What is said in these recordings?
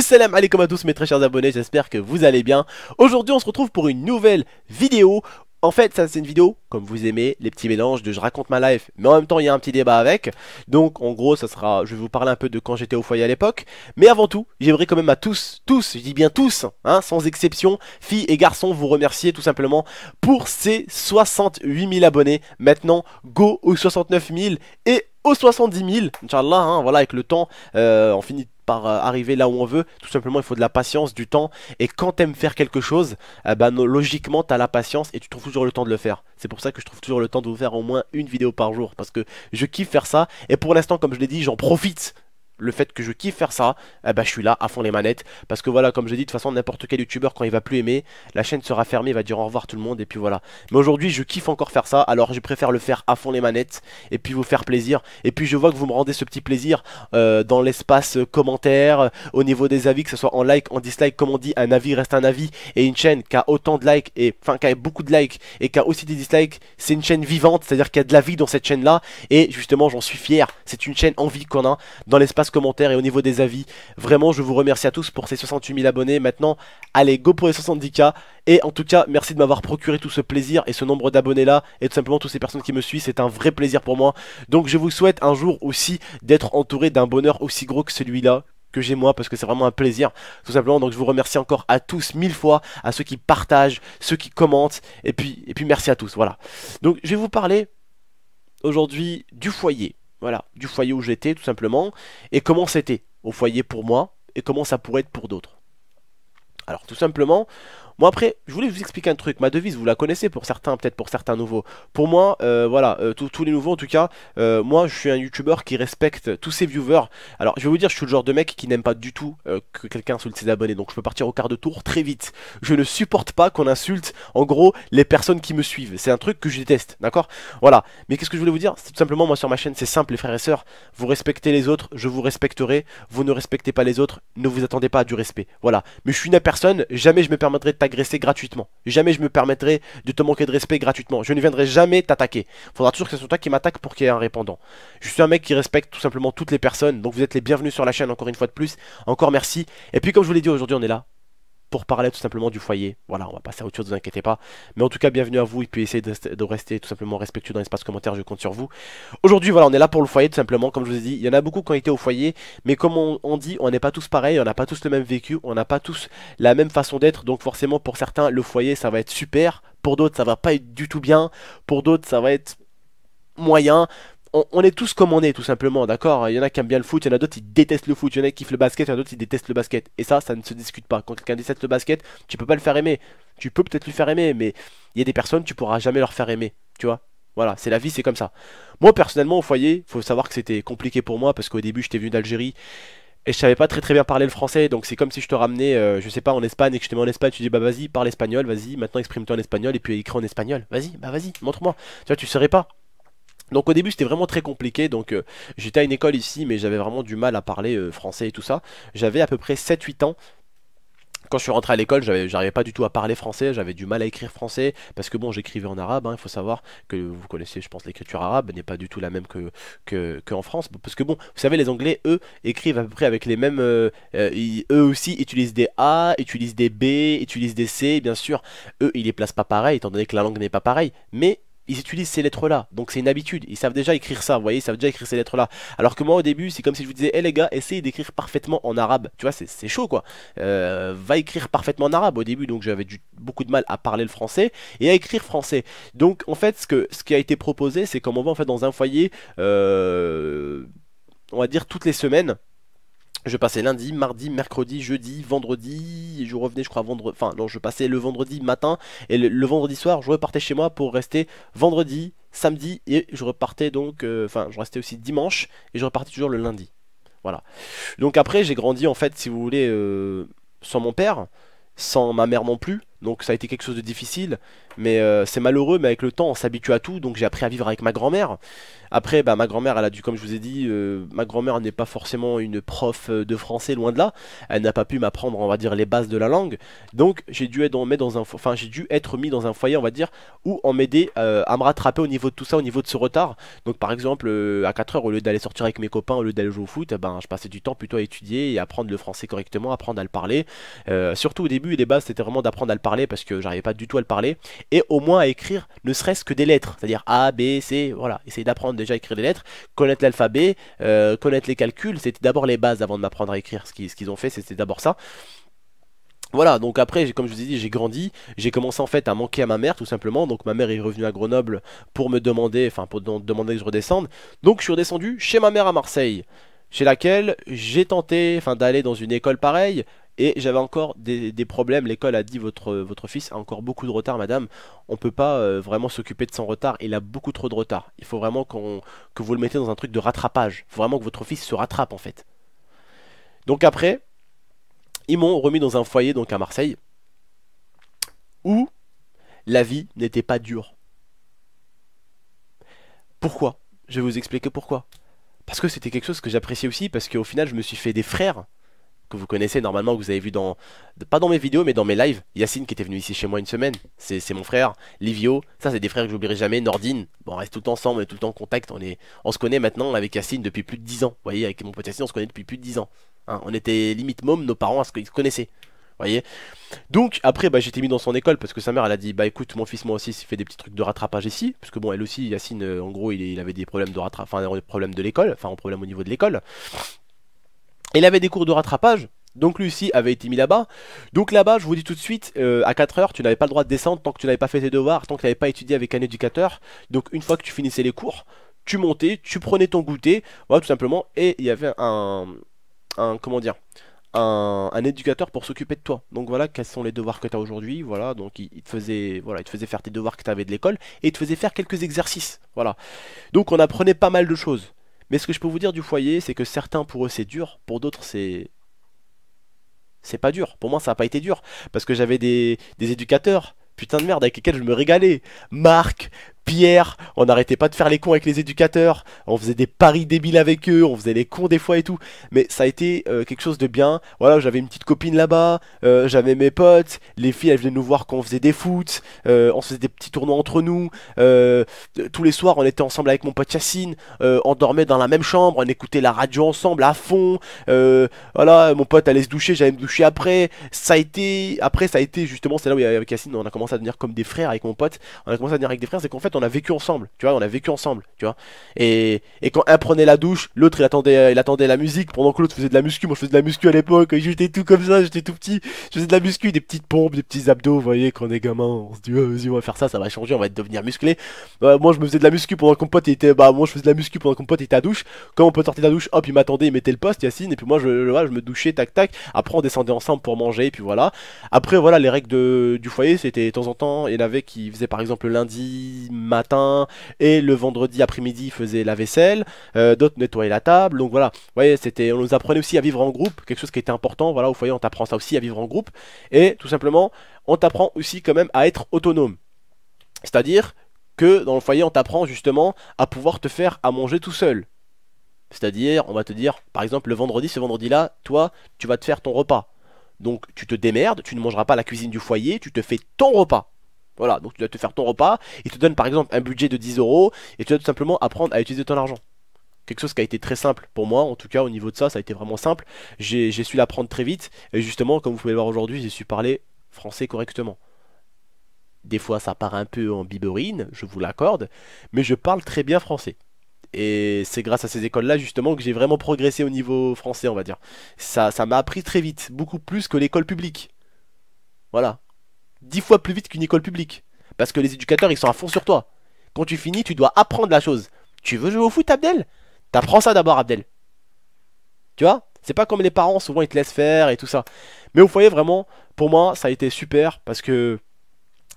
Salam alaikum à tous mes très chers abonnés, j'espère que vous allez bien. Aujourd'hui on se retrouve pour une nouvelle vidéo. En fait ça c'est une vidéo comme vous aimez, les petits mélanges de je raconte ma life, mais en même temps il y a un petit débat avec. Donc en gros ça sera, je vais vous parler un peu de quand j'étais au foyer à l'époque. Mais avant tout, j'aimerais quand même à tous, je dis bien tous, hein, sans exception, filles et garçons, vous remercier tout simplement pour ces 68 000 abonnés. Maintenant go aux 69 000 et aux 70 000, Inch'Allah, hein, voilà, avec le temps on finit par arriver là où on veut. Tout simplement il faut de la patience, du temps, et quand t'aimes faire quelque chose, logiquement t'as la patience et tu trouves toujours le temps de le faire. C'est pour ça que je trouve toujours le temps de vous faire au moins une vidéo par jour, parce que je kiffe faire ça, et pour l'instant comme je l'ai dit j'en profite. Le fait que je kiffe faire ça, je suis là à fond les manettes. Parce que voilà, comme je dis, de toute façon, n'importe quel youtubeur, quand il va plus aimer, la chaîne sera fermée, il va dire au revoir tout le monde, et puis voilà. Mais aujourd'hui, je kiffe encore faire ça, alors je préfère le faire à fond les manettes, et puis vous faire plaisir. Et puis je vois que vous me rendez ce petit plaisir dans l'espace commentaire, au niveau des avis, que ce soit en like, en dislike, comme on dit, un avis reste un avis. Et une chaîne qui a autant de likes, qui a beaucoup de likes, et qui a aussi des dislikes, c'est une chaîne vivante, c'est-à-dire qu'il y a de la vie dans cette chaîne-là. Et justement, j'en suis fier, c'est une chaîne en vie qu'on a dans l'espace commentaires et au niveau des avis. Vraiment je vous remercie à tous pour ces 68 000 abonnés. Maintenant allez go pour les 70K. Et en tout cas merci de m'avoir procuré tout ce plaisir et ce nombre d'abonnés là, et tout simplement toutes ces personnes qui me suivent, c'est un vrai plaisir pour moi. Donc je vous souhaite un jour aussi d'être entouré d'un bonheur aussi gros que celui-là que j'ai moi, parce que c'est vraiment un plaisir tout simplement. Donc je vous remercie encore à tous 1000 fois, à ceux qui partagent, ceux qui commentent, et puis merci à tous. Voilà, donc je vais vous parler aujourd'hui du foyer. Voilà, du foyer où j'étais tout simplement, et comment c'était au foyer pour moi, et comment ça pourrait être pour d'autres. Alors tout simplement, moi après, je voulais vous expliquer un truc. Ma devise, vous la connaissez pour certains, peut-être pour certains nouveaux. Pour moi, voilà, tous les nouveaux en tout cas, moi je suis un youtubeur qui respecte tous ses viewers. Alors je vais vous dire, je suis le genre de mec qui n'aime pas du tout que quelqu'un insulte ses abonnés. Donc je peux partir au quart de tour très vite. Je ne supporte pas qu'on insulte, en gros, les personnes qui me suivent. C'est un truc que je déteste, d'accord? Voilà. Mais qu'est-ce que je voulais vous dire? C'est tout simplement, moi sur ma chaîne, c'est simple les frères et sœurs. Vous respectez les autres, je vous respecterai. Vous ne respectez pas les autres, ne vous attendez pas à du respect. Voilà. Mais je suis une personne, jamais je me permettrai de t'agresser gratuitement. Jamais je me permettrai de te manquer de respect gratuitement. Je ne viendrai jamais t'attaquer. Faudra toujours que ce soit toi qui m'attaque pour qu'il y ait un répondant. Je suis un mec qui respecte tout simplement toutes les personnes. Donc vous êtes les bienvenus sur la chaîne encore une fois de plus. Encore merci. Et puis comme je vous l'ai dit, aujourd'hui on est là pour parler tout simplement du foyer. Voilà, on va passer à autre chose, ne vous inquiétez pas. Mais en tout cas, bienvenue à vous, et puis essayez de rester tout simplement respectueux dans l'espace commentaire, je compte sur vous. Aujourd'hui, voilà, on est là pour le foyer tout simplement, comme je vous ai dit. Il y en a beaucoup qui ont été au foyer, mais comme on dit, on n'est pas tous pareils, on n'a pas tous le même vécu, on n'a pas tous la même façon d'être. Donc forcément, pour certains, le foyer, ça va être super. Pour d'autres, ça va pas être du tout bien. Pour d'autres, ça va être moyen. On est tous comme on est tout simplement, d'accord? Il y en a qui aiment bien le foot, il y en a d'autres qui détestent le foot, il y en a qui kiffent le basket, il y en a d'autres qui détestent le basket. Et ça ne se discute pas. Quand quelqu'un déteste le basket, tu peux pas le faire aimer. Tu peux peut-être lui faire aimer, mais il y a des personnes, tu pourras jamais leur faire aimer, tu vois? Voilà, c'est la vie, c'est comme ça. Moi personnellement au foyer, faut savoir que c'était compliqué pour moi, parce qu'au début j'étais venu d'Algérie et je savais pas très bien parler le français. Donc c'est comme si je te ramenais, je sais pas, en Espagne, et que je te mets en Espagne, tu dis bah vas-y, parle espagnol, vas-y, maintenant exprime-toi en espagnol, et puis écris en espagnol, vas-y, montre-moi. Tu vois, tu saurais pas. Donc au début c'était vraiment très compliqué, donc j'étais à une école ici, mais j'avais vraiment du mal à parler français et tout ça. J'avais à peu près 7-8 ans. Quand je suis rentré à l'école, j'arrivais pas du tout à parler français, j'avais du mal à écrire français, parce que bon, j'écrivais en arabe, hein. Il faut savoir que vous connaissez, je pense, l'écriture arabe n'est pas du tout la même que en France, parce que bon, vous savez, les Anglais, eux, écrivent à peu près avec les mêmes, eux aussi utilisent des A, utilisent des B, utilisent des C, bien sûr, eux, ils les placent pas pareil, étant donné que la langue n'est pas pareille, mais ils utilisent ces lettres-là, donc c'est une habitude, ils savent déjà écrire ça, vous voyez, ils savent déjà écrire ces lettres-là. Alors que moi au début, c'est comme si je vous disais, hé les gars, essayez d'écrire parfaitement en arabe, tu vois, c'est chaud quoi. Va écrire parfaitement en arabe au début, donc j'avais beaucoup de mal à parler le français et à écrire français. Donc en fait, ce qui a été proposé, c'est comme on va en fait dans un foyer, on va dire toutes les semaines. Je passais lundi, mardi, mercredi, jeudi, vendredi, et je revenais je crois vendredi, enfin non, je passais le vendredi matin, et le vendredi soir je repartais chez moi pour rester vendredi, samedi, et je repartais donc, enfin je restais aussi dimanche, et je repartais toujours le lundi. Voilà. Donc après j'ai grandi en fait, si vous voulez, sans mon père, sans ma mère non plus, donc ça a été quelque chose de difficile. Mais c'est malheureux, mais avec le temps on s'habitue à tout, donc j'ai appris à vivre avec ma grand-mère. Après, bah, ma grand-mère, elle a dû, comme je vous ai dit, ma grand-mère n'est pas forcément une prof de français, loin de là. Elle n'a pas pu m'apprendre, on va dire, les bases de la langue. Donc, j'ai dû être, j'ai dû être mis dans un foyer, on va dire, où on m'aidait à me rattraper au niveau de tout ça, au niveau de ce retard. Donc, par exemple, à 4 heures, au lieu d'aller sortir avec mes copains, au lieu d'aller jouer au foot, ben, je passais du temps plutôt à étudier et apprendre le français correctement, apprendre à le parler. Surtout au début, les bases, c'était vraiment d'apprendre à le parler parce que j'arrivais pas du tout à le parler. Et au moins à écrire, ne serait-ce que des lettres, c'est-à-dire A, B, C, voilà, essayer d'apprendre déjà à écrire des lettres, connaître l'alphabet, connaître les calculs, c'était d'abord les bases avant de m'apprendre à écrire. Ce qu'ils ont fait, c'était d'abord ça. Voilà, donc après, comme je vous ai dit, j'ai grandi, j'ai commencé en fait à manquer à ma mère tout simplement, donc ma mère est revenue à Grenoble pour me demander, enfin pour demander que je redescende, donc je suis redescendu chez ma mère à Marseille, chez laquelle j'ai tenté, enfin d'aller dans une école pareille, et j'avais encore des problèmes. L'école a dit votre fils a encore beaucoup de retard madame, on peut pas vraiment s'occuper de son retard, il a beaucoup trop de retard, il faut vraiment que vous le mettez dans un truc de rattrapage, il faut vraiment que votre fils se rattrape en fait. Donc après, ils m'ont remis dans un foyer donc à Marseille, où la vie n'était pas dure. Pourquoi? Je vais vous expliquer pourquoi. Parce que c'était quelque chose que j'appréciais aussi, parce qu'au final je me suis fait des frères que vous connaissez normalement, que vous avez vu pas dans mes vidéos, mais dans mes lives. Yacine qui était venu ici chez moi une semaine, c'est mon frère. Livio, ça c'est des frères que j'oublierai jamais. Nordine, bon, on reste tout le temps ensemble, on est tout le temps en contact. On se connaît maintenant avec Yacine depuis plus de 10 ans. Vous voyez, avec mon pote Yacine, on se connaît depuis plus de 10 ans. Hein, on était limite mômes, nos parents, ils se connaissaient. Vous voyez. Donc après bah, j'étais mis dans son école parce que sa mère elle a dit bah écoute mon fils moi aussi il fait des petits trucs de rattrapage ici parce que bon elle aussi Yacine en gros il avait des problèmes de rattrapage, enfin des problèmes de l'école, enfin un problème au niveau de l'école. Il avait des cours de rattrapage. Donc lui aussi avait été mis là-bas. Donc là-bas, je vous dis tout de suite, à 4 heures, tu n'avais pas le droit de descendre tant que tu n'avais pas fait tes devoirs, tant que tu n'avais pas étudié avec un éducateur. Donc une fois que tu finissais les cours, tu montais, tu prenais ton goûter, voilà tout simplement, et il y avait comment dire, un éducateur pour s'occuper de toi. Donc voilà quels sont les devoirs que tu as aujourd'hui. Voilà, donc il te faisait, voilà, il te faisait faire tes devoirs que tu avais de l'école et il te faisait faire quelques exercices. Voilà. Donc on apprenait pas mal de choses. Mais ce que je peux vous dire du foyer, c'est que certains pour eux c'est dur, pour d'autres c'est pas dur. Pour moi, ça n'a pas été dur. Parce que j'avais des éducateurs, putain de merde, avec lesquels je me régalais. Marc, Pierre, on n'arrêtait pas de faire les cons avec les éducateurs. On faisait des paris débiles avec eux, on faisait les cons des fois et tout. Mais ça a été quelque chose de bien. Voilà, j'avais une petite copine là-bas, j'avais mes potes, les filles elles venaient nous voir quand on faisait des foot, on se faisait des petits tournois entre nous. Tous les soirs, on était ensemble avec mon pote Yacine, on dormait dans la même chambre, on écoutait la radio ensemble à fond. Voilà, mon pote allait se doucher, j'allais me doucher après. Après, ça a été justement, c'est là où avec Yacine, on a commencé à devenir comme des frères avec mon pote. On a commencé à devenir avec des frères, c'est qu'en fait, on a vécu ensemble, tu vois, on a vécu ensemble, tu vois. Et quand un prenait la douche, l'autre il attendait la musique pendant que l'autre faisait de la muscu. Moi, je faisais de la muscu à l'époque, j'étais tout comme ça, j'étais tout petit. Je faisais de la muscu, des petites pompes, des petits abdos, vous voyez, quand on est gamin, on se dit, oh, vas-y, on va faire ça va changer, on va devenir musclé. Moi, je me faisais de la muscu pendant que mon pote était, moi, je faisais de la muscu pendant que mon pote était à douche. Quand mon pote sortait de la douche, hop, il m'attendait, il mettait le poste, Yacine, et puis moi, voilà, je me douchais, tac, tac. Après, on descendait ensemble pour manger, et puis voilà. Après, voilà, les règles du foyer, c'était de temps en temps, il y en avait qui faisaient par exemple le lundi matin et le vendredi après-midi, ils faisaient la vaisselle, d'autres nettoyaient la table. Donc voilà, vous voyez, on nous apprenait aussi à vivre en groupe, quelque chose qui était important. Voilà, au foyer, on t'apprend ça aussi à vivre en groupe, et tout simplement, on t'apprend aussi quand même à être autonome. C'est-à-dire que dans le foyer, on t'apprend justement à pouvoir te faire à manger tout seul. C'est-à-dire, on va te dire, par exemple, le vendredi, ce vendredi-là, toi, tu vas te faire ton repas. Donc, tu te démerdes, tu ne mangeras pas à la cuisine du foyer, tu te fais ton repas. Voilà, donc tu dois te faire ton repas, il te donne par exemple un budget de 10 euros, et tu dois tout simplement apprendre à utiliser ton argent. Quelque chose qui a été très simple pour moi, en tout cas au niveau de ça, ça a été vraiment simple. J'ai su l'apprendre très vite, et justement, comme vous pouvez le voir aujourd'hui, j'ai su parler français correctement. Des fois, ça part un peu en biberine, je vous l'accorde, mais je parle très bien français. Et c'est grâce à ces écoles-là, justement, que j'ai vraiment progressé au niveau français, on va dire. Ça m'a appris très vite, beaucoup plus que l'école publique. Voilà. 10 fois plus vite qu'une école publique. Parce que les éducateurs, ils sont à fond sur toi. Quand tu finis, tu dois apprendre la chose. Tu veux jouer au foot, Abdel? T'apprends ça d'abord, Abdel. Tu vois? C'est pas comme les parents, souvent ils te laissent faire et tout ça. Mais vous voyez, vraiment, pour moi, ça a été super parce que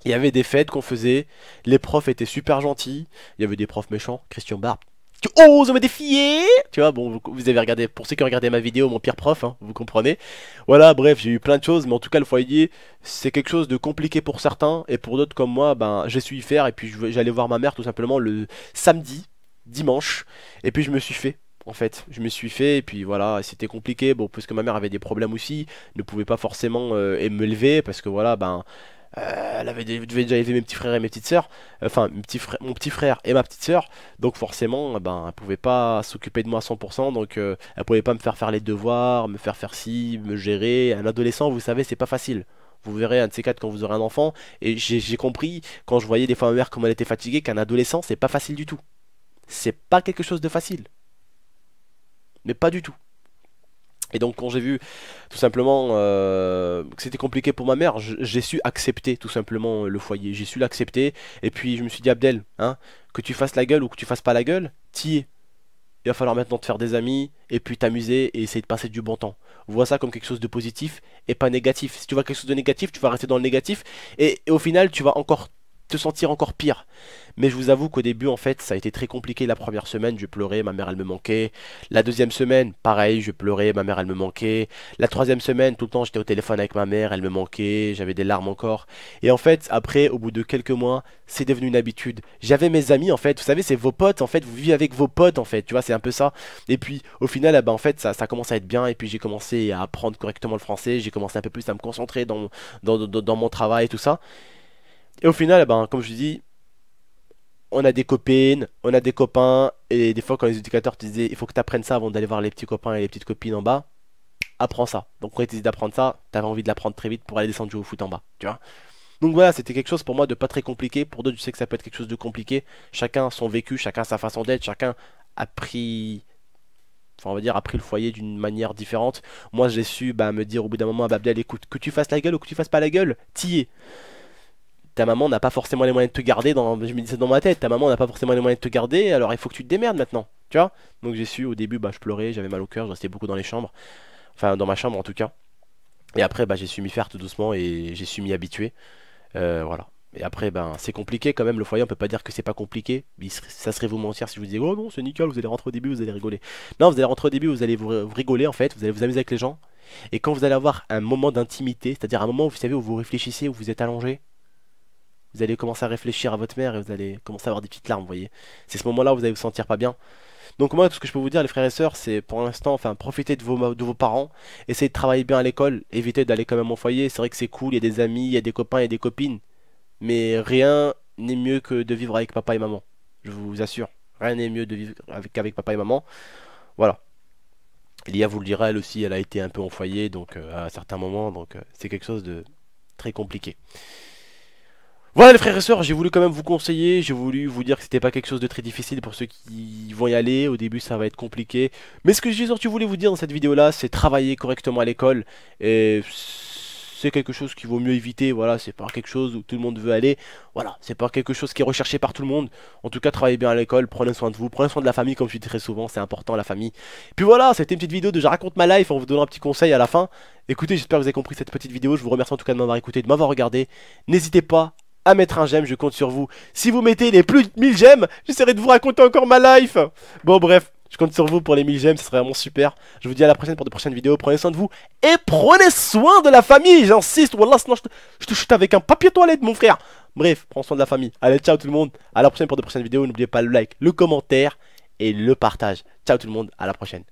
il y avait des fêtes qu'on faisait, les profs étaient super gentils, il y avait des profs méchants, Christian Barbe, Tu oses me défier? Tu vois, bon, vous avez regardé, pour ceux qui ont regardé ma vidéo, mon pire prof, hein, vous comprenez. Voilà, bref, j'ai eu plein de choses, mais en tout cas, le foyer, c'est quelque chose de compliqué pour certains, et pour d'autres comme moi, ben, j'ai su y faire, et puis j'allais voir ma mère tout simplement le samedi, dimanche, et puis je me suis fait. En fait, je me suis fait, et puis voilà, c'était compliqué, bon, parce que ma mère avait des problèmes aussi, ne pouvait pas forcément et me lever, parce que voilà, ben, elle avait devait déjà élever mes petits frères et mes petites sœurs, enfin mon petit frère et ma petite sœur, donc forcément, ben, elle pouvait pas s'occuper de moi à 100%, donc elle pouvait pas me faire les devoirs, me faire ci, me gérer. Un adolescent, vous savez, c'est pas facile. Vous verrez un de ces quatre quand vous aurez un enfant, et j'ai compris quand je voyais des fois ma mère comment elle était fatiguée qu'un adolescent c'est pas facile du tout. C'est pas quelque chose de facile, mais pas du tout. Et donc quand j'ai vu tout simplement que c'était compliqué pour ma mère, j'ai su accepter tout simplement le foyer. J'ai su l'accepter. Et puis je me suis dit Abdel, hein, que tu fasses la gueule ou que tu fasses pas la gueule, t'y es. Il va falloir maintenant te faire des amis et puis t'amuser et essayer de passer du bon temps. Vois ça comme quelque chose de positif et pas négatif. Si tu vois quelque chose de négatif, tu vas rester dans le négatif et au final tu vas encore te sentir encore pire. Mais je vous avoue qu'au début en fait ça a été très compliqué la première semaine, je pleurais, ma mère elle me manquait. La deuxième semaine, pareil, je pleurais, ma mère elle me manquait. La troisième semaine, tout le temps j'étais au téléphone avec ma mère, elle me manquait, j'avais des larmes encore. Et en fait après, au bout de quelques mois, c'est devenu une habitude. J'avais mes amis en fait, vous savez c'est vos potes en fait, vous vivez avec vos potes en fait, tu vois c'est un peu ça. Et puis au final en fait ça commence à être bien et puis j'ai commencé à apprendre correctement le français, j'ai commencé un peu plus à me concentrer dans mon travail et tout ça. Et au final, ben, comme je dis, on a des copines, on a des copains, et des fois quand les éducateurs te disaient il faut que tu apprennes ça avant d'aller voir les petits copains et les petites copines en bas, apprends ça. Donc quand ils te disaient d'apprendre ça, t'avais envie de l'apprendre très vite pour aller descendre jouer au foot en bas, tu vois. Donc voilà, c'était quelque chose pour moi de pas très compliqué, pour d'autres je sais que ça peut être quelque chose de compliqué, chacun son vécu, chacun sa façon d'être, chacun a pris, enfin on va dire, a pris le foyer d'une manière différente. Moi j'ai su bah, me dire au bout d'un moment, ah, bah, Abdel, écoute, que tu fasses la gueule ou que tu fasses pas la gueule, t'y es. Ta maman n'a pas forcément les moyens de te garder je me dis ça dans ma tête, ta maman n'a pas forcément les moyens de te garder, alors il faut que tu te démerdes maintenant, tu vois. Donc j'ai su au début, bah je pleurais, j'avais mal au cœur, je restais beaucoup dans les chambres, enfin dans ma chambre en tout cas. Et après bah j'ai su m'y faire tout doucement et j'ai su m'y habituer. Voilà. Et après ben c'est compliqué quand même le foyer, on peut pas dire que c'est pas compliqué. Ça serait vous mentir si je vous disais oh non c'est nickel, vous allez rentrer au début, vous allez rigoler. Non, vous allez rentrer au début, vous allez vous rigoler en fait, vous allez vous amuser avec les gens. Et quand vous allez avoir un moment d'intimité, c'est-à-dire un moment où vous savez où vous réfléchissez, où vous êtes allongé, vous allez commencer à réfléchir à votre mère et vous allez commencer à avoir des petites larmes, vous voyez. C'est ce moment-là où vous allez vous sentir pas bien. Donc moi, tout ce que je peux vous dire, les frères et sœurs, c'est pour l'instant, enfin, profitez de vos parents, essayez de travailler bien à l'école, évitez d'aller quand même au foyer. C'est vrai que c'est cool, il y a des amis, il y a des copains, il y a des copines, mais rien n'est mieux que de vivre avec papa et maman. Je vous assure, rien n'est mieux de vivre avec papa et maman. Voilà. Lia vous le dira, elle aussi, elle a été un peu en foyer, donc à certains moments, donc c'est quelque chose de très compliqué. Voilà les frères et sœurs, j'ai voulu quand même vous conseiller, j'ai voulu vous dire que c'était pas quelque chose de très difficile pour ceux qui vont y aller, au début ça va être compliqué. Mais ce que j'ai surtout voulu vous dire dans cette vidéo là, c'est travailler correctement à l'école, et c'est quelque chose qu'il vaut mieux éviter, voilà, c'est pas quelque chose où tout le monde veut aller, voilà, c'est pas quelque chose qui est recherché par tout le monde. En tout cas, travaillez bien à l'école, prenez soin de vous, prenez soin de la famille comme je dis très souvent, c'est important la famille. Puis voilà, c'était une petite vidéo de Je raconte ma life en vous donnant un petit conseil à la fin. Écoutez, j'espère que vous avez compris cette petite vidéo, je vous remercie en tout cas de m'avoir écouté, de m'avoir regardé. N'hésitez pas à mettre un j'aime, je compte sur vous. Si vous mettez les plus de 1000 j'aime, j'essaierai de vous raconter encore ma life. Bon bref, je compte sur vous pour les 1000 j'aime, ce serait vraiment super. Je vous dis à la prochaine pour de prochaines vidéos, prenez soin de vous et prenez soin de la famille, j'insiste, wallah, sinon je te chute avec un papier toilette mon frère. Bref, prends soin de la famille. Allez, ciao tout le monde, à la prochaine pour de prochaines vidéos, n'oubliez pas le like, le commentaire et le partage. Ciao tout le monde, à la prochaine.